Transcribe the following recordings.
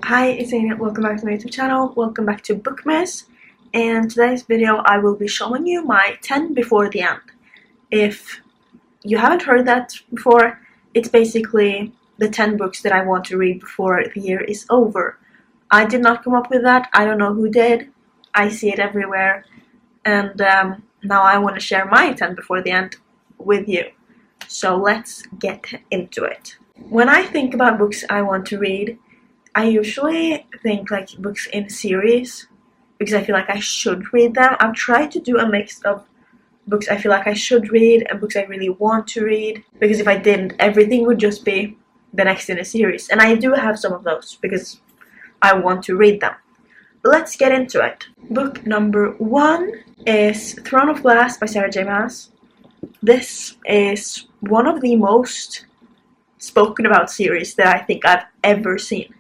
Hi, it's Amy. Welcome back to my YouTube channel. Welcome back to bookmas. In today's video, I will be showing you my 10 before the end. If you haven't heard that before, it's basically the 10 books that I want to read before the year is over. I did not come up with that. I don't know who did. I see it everywhere. And now I want to share my 10 before the end with you. So let's get into it. When I think about books I want to read, I usually think like books in series because I feel like I should read them. I've tried to do a mix of books I feel like I should read and books I really want to read, because if I didn't, everything would just be the next in a series. And I do have some of those because I want to read them. But let's get into it. Book number 1 is Throne of Glass by Sarah J. Maas. This is one of the most spoken about series that I think I've ever seen.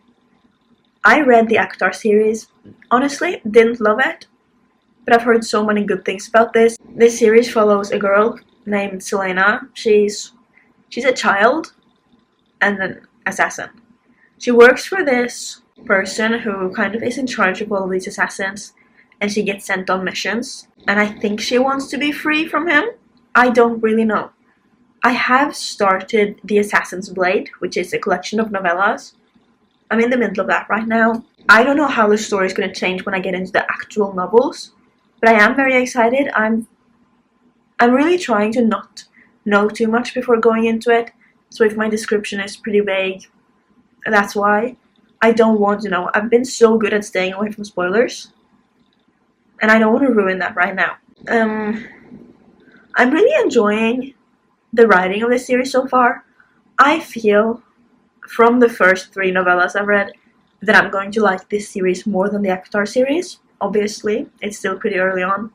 I read the ACOTAR series. Honestly, didn't love it, but I've heard so many good things about this. This series follows a girl named Selena. She's a child and an assassin. She works for this person who kind of is in charge of all of these assassins, and she gets sent on missions. And I think she wants to be free from him. I don't really know. I have started The Assassin's Blade, which is a collection of novellas. I'm in the middle of that right now. I don't know how the story is going to change when I get into the actual novels, but I am very excited. I'm really trying to not know too much before going into it, so if my description is pretty vague, that's why. I don't want to know. I've been so good at staying away from spoilers, and I don't want to ruin that right now. I'm really enjoying the writing of this series so far. I feel from the first 3 novellas I've read that I'm going to like this series more than the ACOTAR series. Obviously, it's still pretty early on.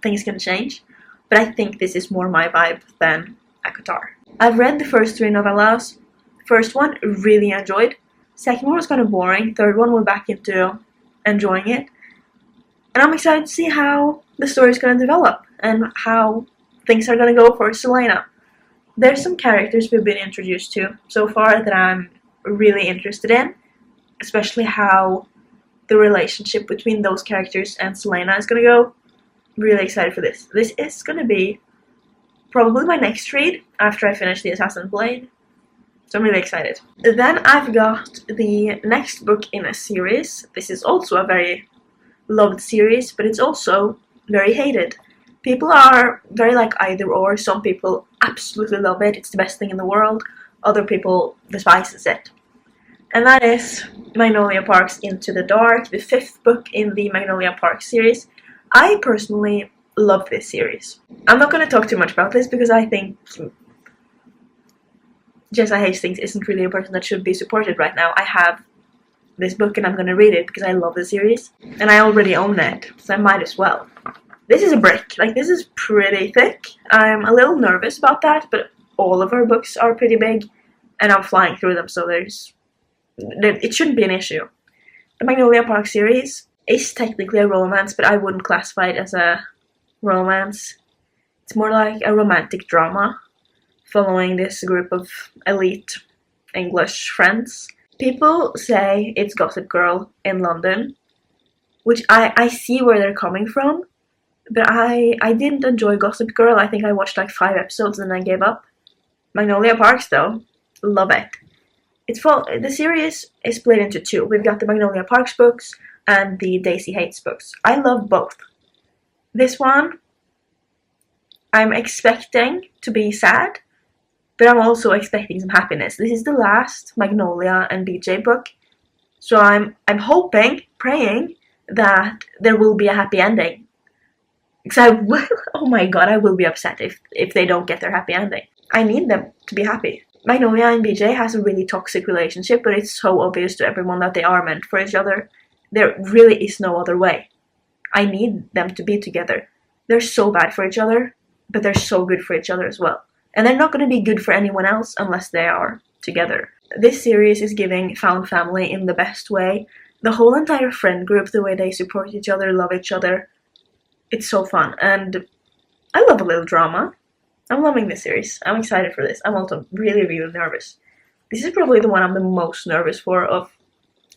Things can change. But I think this is more my vibe than ACOTAR. I've read the first 3 novellas. First one, really enjoyed. Second one was kind of boring. Third one, we're back into enjoying it. And I'm excited to see how the story is going to develop and how things are going to go for Selena. There's some characters we've been introduced to so far that I'm really interested in, especially how the relationship between those characters and Selena is going to go. Really excited for this. This is going to be probably my next read after I finish The Assassin's Blade, so I'm really excited. Then I've got the next book in a series. This is also a very loved series, but it's also very hated. People are very like either or. Some people absolutely love it. It's the best thing in the world. Other people despises it. And that is Magnolia Park's Into the Dark, the 5th book in the Magnolia Park series. I personally love this series. I'm not going to talk too much about this because I think Jessa Hastings isn't really a person that should be supported right now. I have this book and I'm going to read it because I love the series. And I already own it, so I might as well. This is a brick. Like, this is pretty thick. I'm a little nervous about that, but all of her books are pretty big, and I'm flying through them, so it shouldn't be an issue. The Magnolia Park series is technically a romance, but I wouldn't classify it as a romance. It's more like a romantic drama, following this group of elite English friends. People say it's Gossip Girl in London, which I see where they're coming from. But I didn't enjoy Gossip Girl. I think I watched like 5 episodes and then I gave up. Magnolia Parks though, love it. The series is split into 2. We've got the Magnolia Parks books and the Daisy Hates books. I love both. This one, I'm expecting to be sad, but I'm also expecting some happiness. This is the last Magnolia and BJ book, so I'm hoping, praying that there will be a happy ending. Because oh my god, I will be upset if they don't get their happy ending. I need them to be happy. Magnolia and BJ has a really toxic relationship, but it's so obvious to everyone that they are meant for each other. There really is no other way. I need them to be together. They're so bad for each other, but they're so good for each other as well. And they're not going to be good for anyone else unless they are together. This series is giving found family in the best way. The whole entire friend group, the way they support each other, love each other. It's so fun, and I love a little drama. I'm loving this series. I'm excited for this. I'm also really, really nervous. This is probably the one I'm the most nervous for of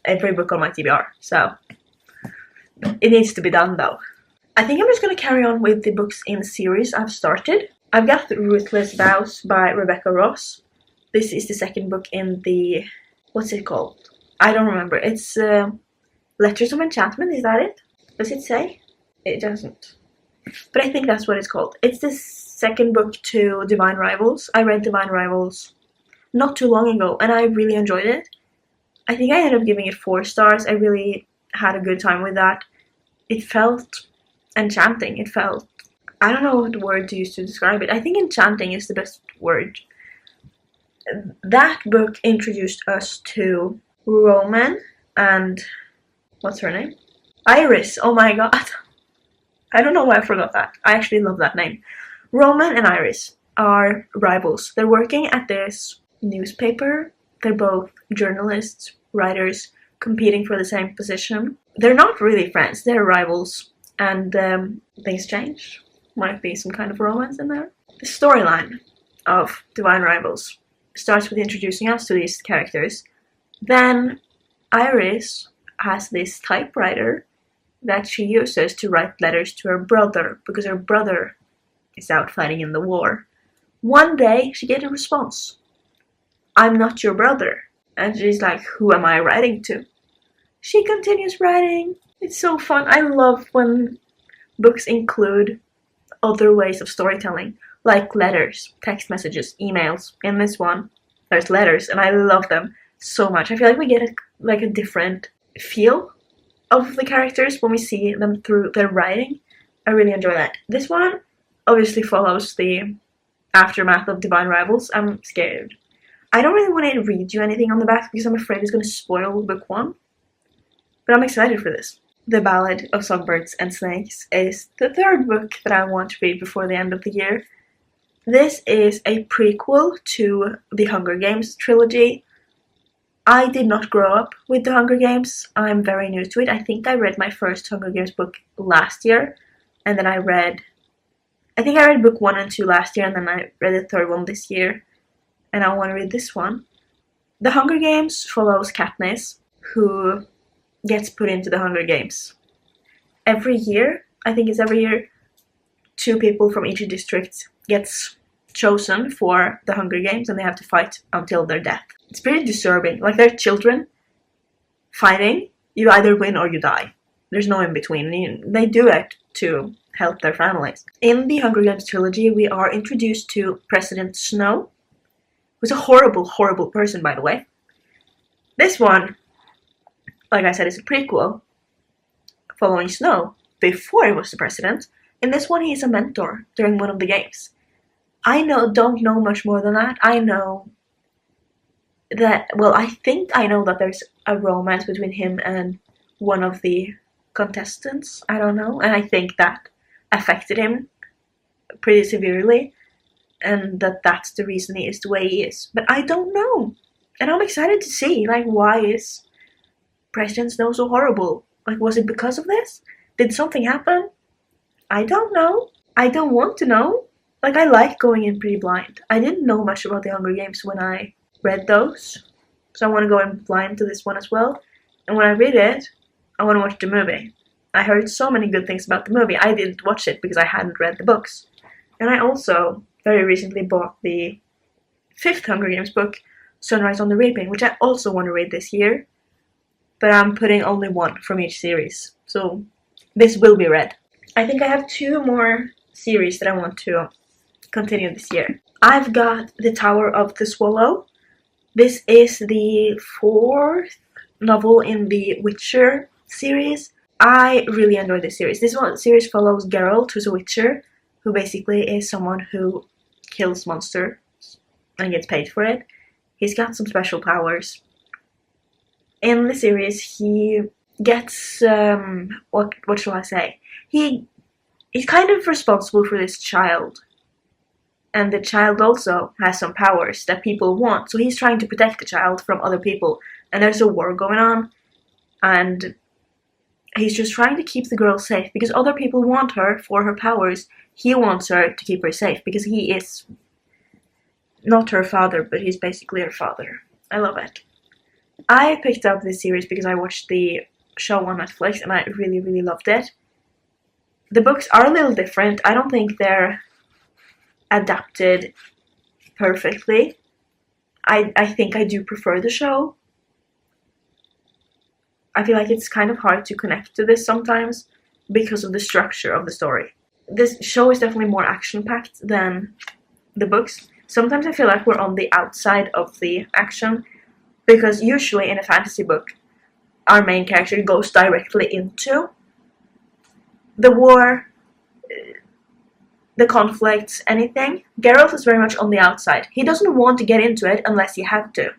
every book on my TBR, so it needs to be done though. I think I'm just gonna carry on with the books in the series I've started. I've got Ruthless Vows by Rebecca Ross. This is the second book in the, what's it called? I don't remember. It's Letters of Enchantment, is that it? Does it say? It doesn't. But I think that's what it's called. It's the second book to Divine Rivals. I read Divine Rivals not too long ago and I really enjoyed it. I think I ended up giving it 4 stars. I really had a good time with that. It felt enchanting. It felt, I don't know what word to use to describe it. I think enchanting is the best word. That book introduced us to Roman and, what's her name? Iris. Oh my god. I don't know why I forgot that. I actually love that name. Roman and Iris are rivals. They're working at this newspaper. They're both journalists, writers, competing for the same position. They're not really friends. They're rivals. And things change. Might be some kind of romance in there. The storyline of Divine Rivals starts with introducing us to these characters. Then Iris has this typewriter that she uses to write letters to her brother because her brother is out fighting in the war. One day she gets a response. I'm not your brother. And she's like, who am I writing to? She continues writing. It's so fun. I love when books include other ways of storytelling, like letters, text messages, emails. In this one, there's letters, and I love them so much. I feel like we get a different feel of the characters when we see them through their writing. I really enjoy that. This one obviously follows the aftermath of Divine Rivals. I'm scared. I don't really want to read you anything on the back because I'm afraid it's going to spoil book 1. But I'm excited for this. The Ballad of Songbirds and Snakes is the 3rd book that I want to read before the end of the year. This is a prequel to the Hunger Games trilogy. I did not grow up with the Hunger Games. I'm very new to it. I think I read my first Hunger Games book last year. And then I read book 1 and 2 last year. And then I read the 3rd one this year. And I want to read this one. The Hunger Games follows Katniss, who gets put into the Hunger Games. Every year, I think it's every year, 2 people from each district gets chosen for the Hunger Games and they have to fight until their death. It's pretty disturbing. Like, they're children fighting. You either win or you die. There's no in between. They do it to help their families. In the Hunger Games trilogy, we are introduced to President Snow, who's a horrible, horrible person, by the way. This one, like I said, is a prequel following Snow before he was the president. In this one, he is a mentor during one of the games. I don't know much more than that. I know that, well, I think I know that there's a romance between him and one of the contestants. I don't know. And I think that affected him pretty severely. And that's the reason he is the way he is. But I don't know. And I'm excited to see, like, why is President Snow so horrible? Like, was it because of this? Did something happen? I don't know. I don't want to know. Like, I like going in pretty blind. I didn't know much about the Hunger Games when I read those. So I want to go in blind to this one as well. And when I read it, I want to watch the movie. I heard so many good things about the movie. I didn't watch it because I hadn't read the books. And I also very recently bought the 5th Hunger Games book, Sunrise on the Reaping, which I also want to read this year. But I'm putting only 1 from each series. So this will be read. I think I have 2 more series that I want to continue this year. I've got The Tower of the Swallow. This is the 4th novel in the Witcher series. I really enjoy this series. This series follows Geralt, who's a Witcher, who basically is someone who kills monsters and gets paid for it. He's got some special powers. In the series, he gets, what shall I say? He's kind of responsible for this child. And the child also has some powers that people want. So he's trying to protect the child from other people. And there's a war going on. And he's just trying to keep the girl safe. Because other people want her for her powers. He wants her to keep her safe. Because he is not her father, but he's basically her father. I love it. I picked up this series because I watched the show on Netflix and I really, really loved it. The books are a little different. I don't think they're adapted perfectly. I think I do prefer the show. I feel like it's kind of hard to connect to this sometimes because of the structure of the story. This show is definitely more action-packed than the books. Sometimes I feel like we're on the outside of the action, because usually in a fantasy book, our main character goes directly into the war, the conflicts, anything. Geralt is very much on the outside. He doesn't want to get into it unless he have to.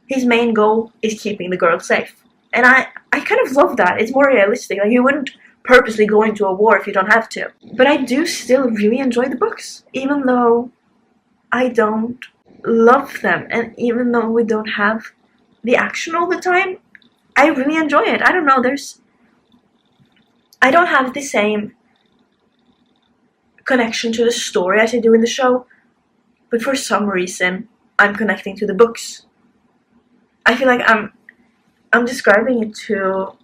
His main goal is keeping the girl safe. And I kind of love that. It's more realistic. Like, you wouldn't purposely go into a war if you don't have to. But I do still really enjoy the books, even though I don't love them. And even though we don't have the action all the time, I really enjoy it. I don't know, I don't have the same connection to the story as I do in the show, but for some reason I'm connecting to the books. I feel like I'm describing it too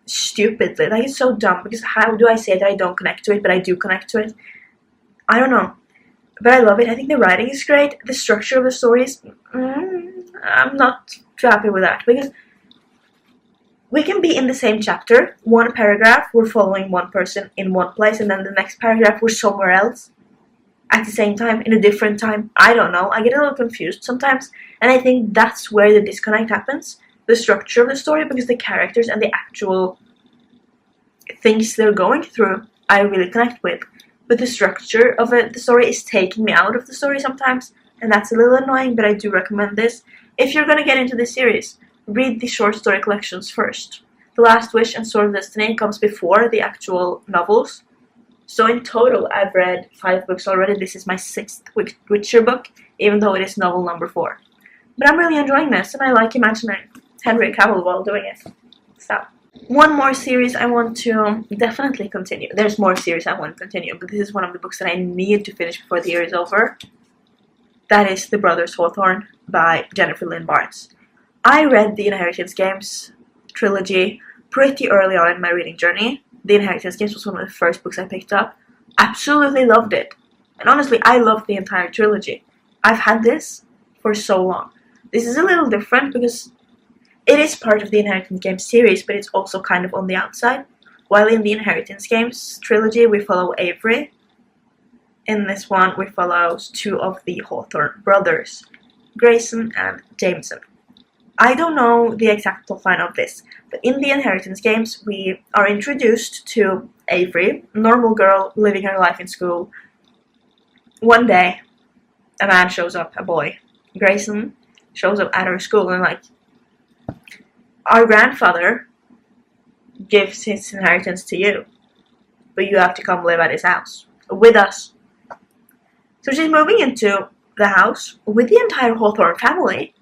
stupidly. Like, it's so dumb, because how do I say that I don't connect to it but I do connect to it? I don't know, but I love it. I think the writing is great. The structure of the story is I'm not too happy with that, because we can be in the same chapter, one paragraph we're following one person in one place, and then the next paragraph we're somewhere else at the same time, in a different time. I don't know, I get a little confused sometimes, and I think that's where the disconnect happens. The structure of the story, because the characters and the actual things they're going through I really connect with, but the structure of the story is taking me out of the story sometimes, and that's a little annoying. But I do recommend this. If you're gonna get into this series, read the short story collections first. The Last Wish and Sword of Destiny comes before the actual novels. So in total, I've read 5 books already. This is my 6th Witcher book, even though it is novel number 4. But I'm really enjoying this, and I like imagining Henry Cavill while doing it. So, one more series I want to definitely continue. There's more series I want to continue, but this is one of the books that I need to finish before the year is over. That is The Brothers Hawthorne by Jennifer Lynn Barnes. I read the Inheritance Games trilogy pretty early on in my reading journey. The Inheritance Games was one of the first books I picked up. Absolutely loved it. And honestly, I loved the entire trilogy. I've had this for so long. This is a little different because it is part of the Inheritance Games series, but it's also kind of on the outside. While in the Inheritance Games trilogy, we follow Avery. In this one, we follow 2 of the Hawthorne brothers, Grayson and Jameson. I don't know the exact plotline of this, but in the Inheritance Games, we are introduced to Avery, normal girl living her life in school. One day, a man shows up, a boy. Grayson shows up at her school and like, our grandfather gives his inheritance to you, but you have to come live at his house with us. So she's moving into the house with the entire Hawthorne family.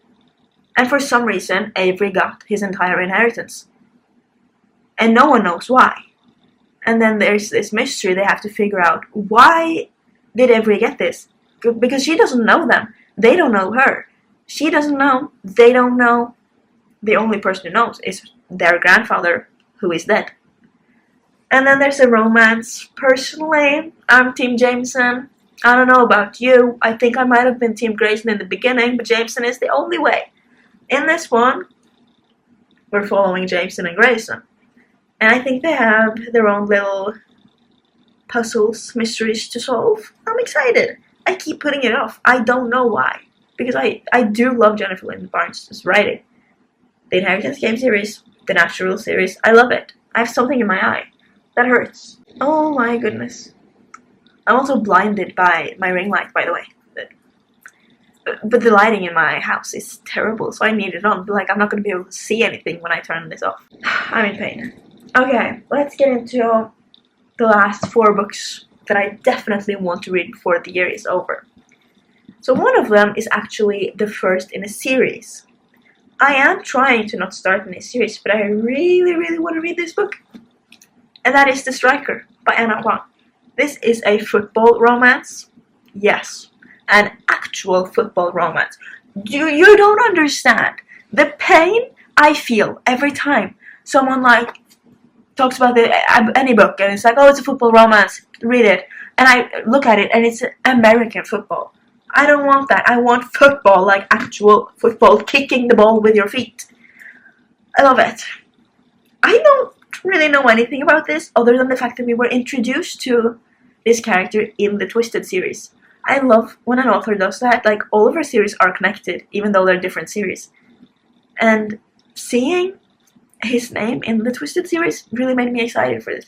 And for some reason, Avery got his entire inheritance. And no one knows why. And then there's this mystery they have to figure out. Why did Avery get this? Because she doesn't know them. They don't know her. She doesn't know. They don't know. The only person who knows is their grandfather, who is dead. And then there's a romance. Personally, I'm Team Jameson. I don't know about you. I think I might have been Team Grayson in the beginning, but Jameson is the only way. In this one, we're following Jameson and Grayson. And I think they have their own little puzzles, mysteries to solve. I'm excited. I keep putting it off. I don't know why. Because I do love Jennifer Lynn Barnes' writing. The Inheritance Game series, the Natural series, I love it. I have something in my eye. That hurts. Oh my goodness. I'm also blinded by my ring light, by the way. But the lighting in my house is terrible, so I need it on. Like, I'm not going to be able to see anything when I turn this off. I'm in pain. Okay, let's get into the last 4 books that I definitely want to read before the year is over. So one of them is actually the first in a series. I am trying to not start in a series, but I really, really want to read this book. And that is The Striker by Anna Huang. This is a football romance. Yes. An actual football romance. You don't understand. The pain I feel every time someone like talks about any book and it's like, oh, it's a football romance, read it, and I look at it and it's American football. I don't want that. I want football, like actual football, kicking the ball with your feet. I love it. I don't really know anything about this other than the fact that we were introduced to this character in the Twisted series. I love when an author does that. Like, all of her series are connected, even though they're different series. And seeing his name in the Twisted series really made me excited for this.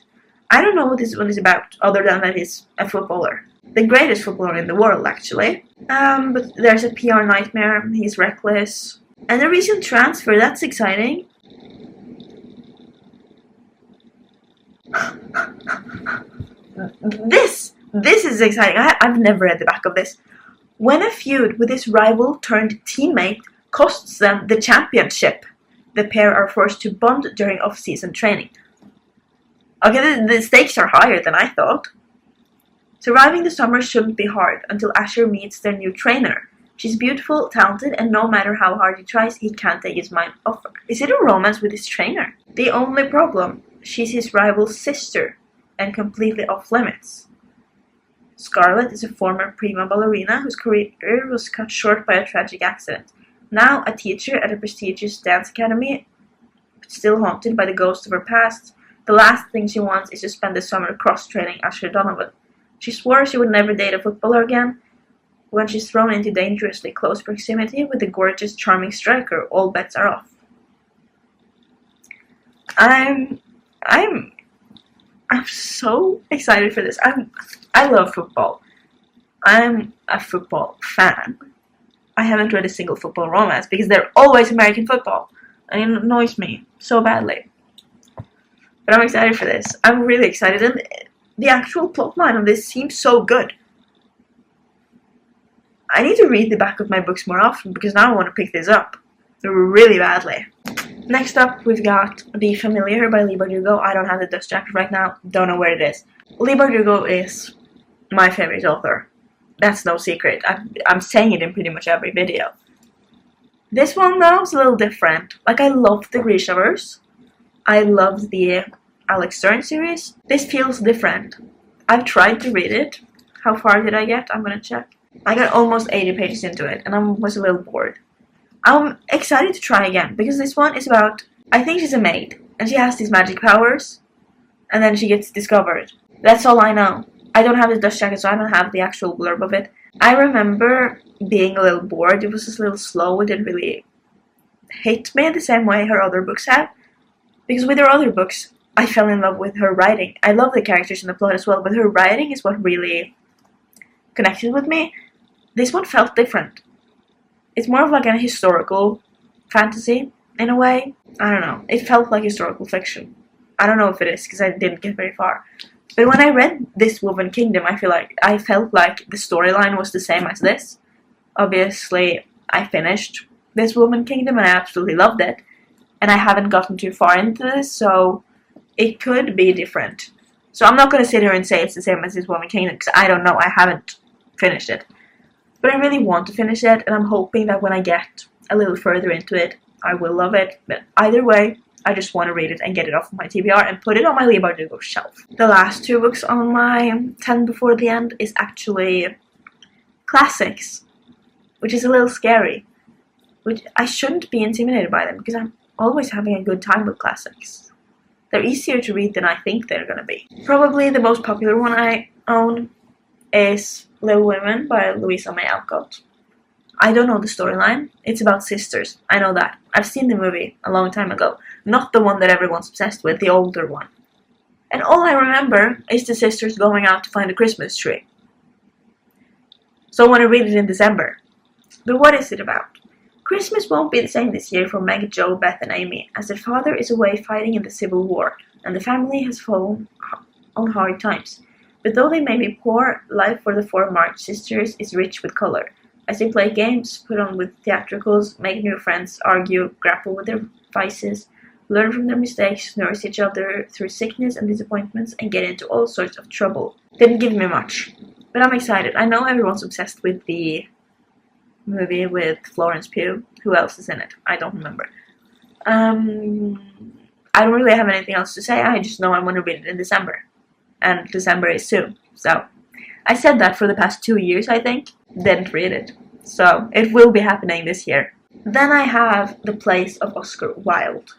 I don't know what this one is about, other than that he's a footballer. The greatest footballer in the world, actually. But there's a PR nightmare, he's reckless. And a recent transfer, that's exciting. This is exciting. I've never read the back of this. When a feud with his rival turned teammate costs them the championship, the pair are forced to bond during off-season training. Okay, the stakes are higher than I thought. Surviving the summer shouldn't be hard until Asher meets their new trainer. She's beautiful, talented, and no matter how hard he tries, he can't take his mind off her. Is it a romance with his trainer? The only problem, she's his rival's sister and completely off limits. Scarlett is a former prima ballerina whose career was cut short by a tragic accident. Now a teacher at a prestigious dance academy, but still haunted by the ghost of her past, the last thing she wants is to spend the summer cross-training Asher Donovan. She swore she would never date a footballer again. When she's thrown into dangerously close proximity with the gorgeous, charming striker, all bets are off. I'm so excited for this. I love football. I'm a football fan. I haven't read a single football romance because they're always American football, and it annoys me so badly. But I'm excited for this. I'm really excited, and the actual plotline of this seems so good. I need to read the back of my books more often because now I want to pick this up really badly. Next up, we've got The Familiar by Leigh Bardugo. I don't have the dust jacket right now. Don't know where it is. Leigh Bardugo is my favorite author. That's no secret. I'm saying it in pretty much every video. This one, though, is a little different. Like, I loved the Grishaverse. I loved the Alex Stern series. This feels different. I've tried to read it. How far did I get? I'm gonna check. I got almost 80 pages into it, and I was a little bored. I'm excited to try again, because this one is about, I think she's a maid, and she has these magic powers, and then she gets discovered. That's all I know. I don't have the dust jacket, so I don't have the actual blurb of it. I remember being a little bored. It was just a little slow. It didn't really hit me the same way her other books have. Because with her other books, I fell in love with her writing. I love the characters and the plot as well, but her writing is what really connected with me. This one felt different. It's more of like a historical fantasy, in a way. I don't know. It felt like historical fiction. I don't know if it is, because I didn't get very far. But when I read This Woven Kingdom, I felt like the storyline was the same as this. Obviously, I finished This Woven Kingdom and I absolutely loved it. And I haven't gotten too far into this, so it could be different. So I'm not going to sit here and say it's the same as This Woven Kingdom, because I don't know. I haven't finished it. But I really want to finish it, and I'm hoping that when I get a little further into it, I will love it. But either way, I just want to read it and get it off of my TBR and put it on my Leigh Bardugo shelf. The last two books on my 10 before the end is actually classics, which is a little scary. Which I shouldn't be intimidated by them because I'm always having a good time with classics. They're easier to read than I think they're going to be. Probably the most popular one I own is Little Women by Louisa May Alcott. I don't know the storyline. It's about sisters. I know that. I've seen the movie a long time ago. Not the one that everyone's obsessed with, the older one. And all I remember is the sisters going out to find a Christmas tree. So I want to read it in December. But what is it about? Christmas won't be the same this year for Meg, Jo, Beth, and Amy, as their father is away fighting in the Civil War, and the family has fallen on hard times. But though they may be poor, life for the four March sisters is rich with color. As they play games, put on with theatricals, make new friends, argue, grapple with their vices, learn from their mistakes, nurse each other through sickness and disappointments, and get into all sorts of trouble. Didn't give me much, but I'm excited. I know everyone's obsessed with the movie with Florence Pugh. Who else is in it? I don't remember. I don't really have anything else to say. I just know I'm going to read it in December. And December is soon. So, I said that for the past 2 years, I think. Didn't read it. So, it will be happening this year. Then I have The Place of Oscar Wilde.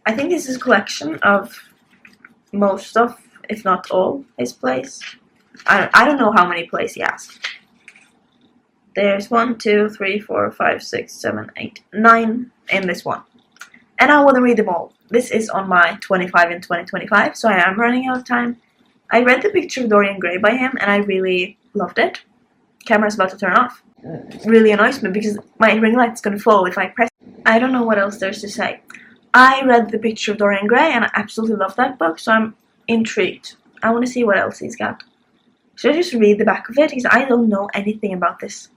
I think this is a collection of most of, if not all, his plays. I don't know how many plays he has. There's 1, 2, 3, 4, 5, 6, 7, 8, 9 in this one. And I want to read them all. This is on my 25 in 2025, so I am running out of time. I read The Picture of Dorian Gray by him, and I really loved it. Camera's about to turn off. Really annoys me because my ring light's gonna fall if I press. I don't know what else there's to say. I read The Picture of Dorian Gray, and I absolutely love that book, so I'm intrigued. I want to see what else he's got. Should I just read the back of it? Because I don't know anything about this.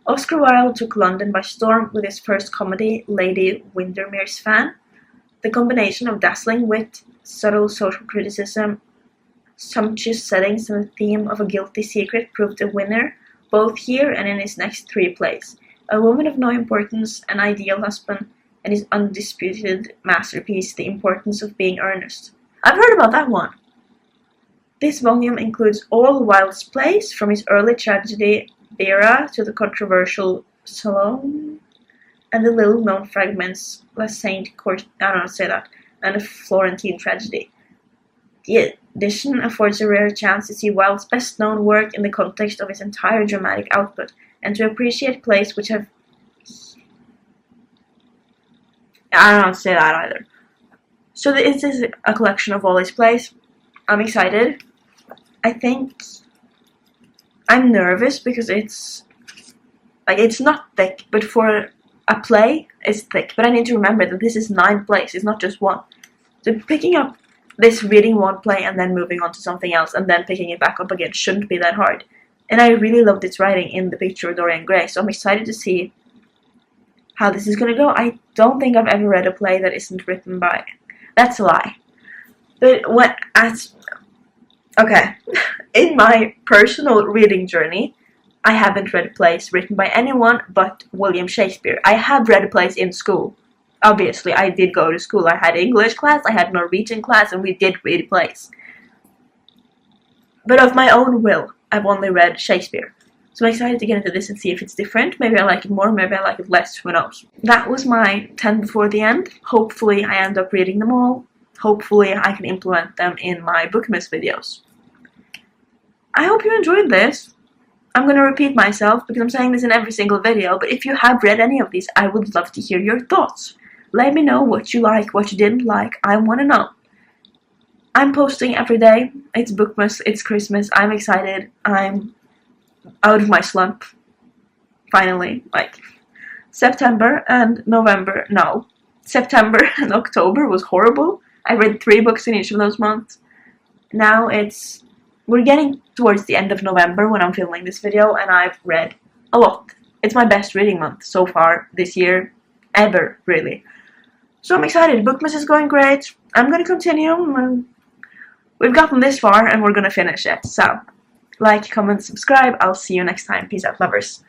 Oscar Wilde took London by storm with his first comedy, Lady Windermere's Fan. The combination of dazzling wit, subtle social criticism, sumptuous settings, and the theme of a guilty secret proved a winner, both here and in his next 3 plays. A Woman of No Importance, An Ideal Husband, and his undisputed masterpiece, The Importance of Being Earnest. I've heard about that one. This volume includes all Wilde's plays, from his early tragedy Vera to the controversial Salome, and the little-known fragments La Sainte Court, I don't know how to say that, and a Florentine tragedy. The edition affords a rare chance to see Wilde's best-known work in the context of his entire dramatic output, and to appreciate plays which have... I don't know how to say that either. So this is a collection of all his plays. I'm excited. I think I'm nervous because it's not thick, but for a play, it's thick. But I need to remember that this is 9 plays, it's not just one. So picking up this, reading one play, and then moving on to something else, and then picking it back up again shouldn't be that hard. And I really loved its writing in The Picture of Dorian Gray, so I'm excited to see how this is gonna go. I don't think I've ever read a play that isn't written by... That's a lie. But okay, in my personal reading journey, I haven't read plays written by anyone but William Shakespeare. I have read plays in school. Obviously, I did go to school. I had English class, I had Norwegian class, and we did read plays. But of my own will, I've only read Shakespeare. So I'm excited to get into this and see if it's different. Maybe I like it more, maybe I like it less, who knows. That was my 10 before the end. Hopefully I end up reading them all. Hopefully I can implement them in my bookmas videos. I hope you enjoyed this. I'm going to repeat myself because I'm saying this in every single video, but if you have read any of these, I would love to hear your thoughts. Let me know what you like, what you didn't like. I want to know. I'm posting every day. It's bookmas, it's Christmas. I'm excited. I'm out of my slump. Finally. Like, September and November, no. September and October was horrible. I read 3 books in each of those months. Now we're getting towards the end of November when I'm filming this video, and I've read a lot. It's my best reading month so far this year, ever, really. So I'm excited. Bookmas is going great. I'm going to continue. We've gotten this far, and we're going to finish it. So, like, comment, subscribe. I'll see you next time. Peace out, lovers.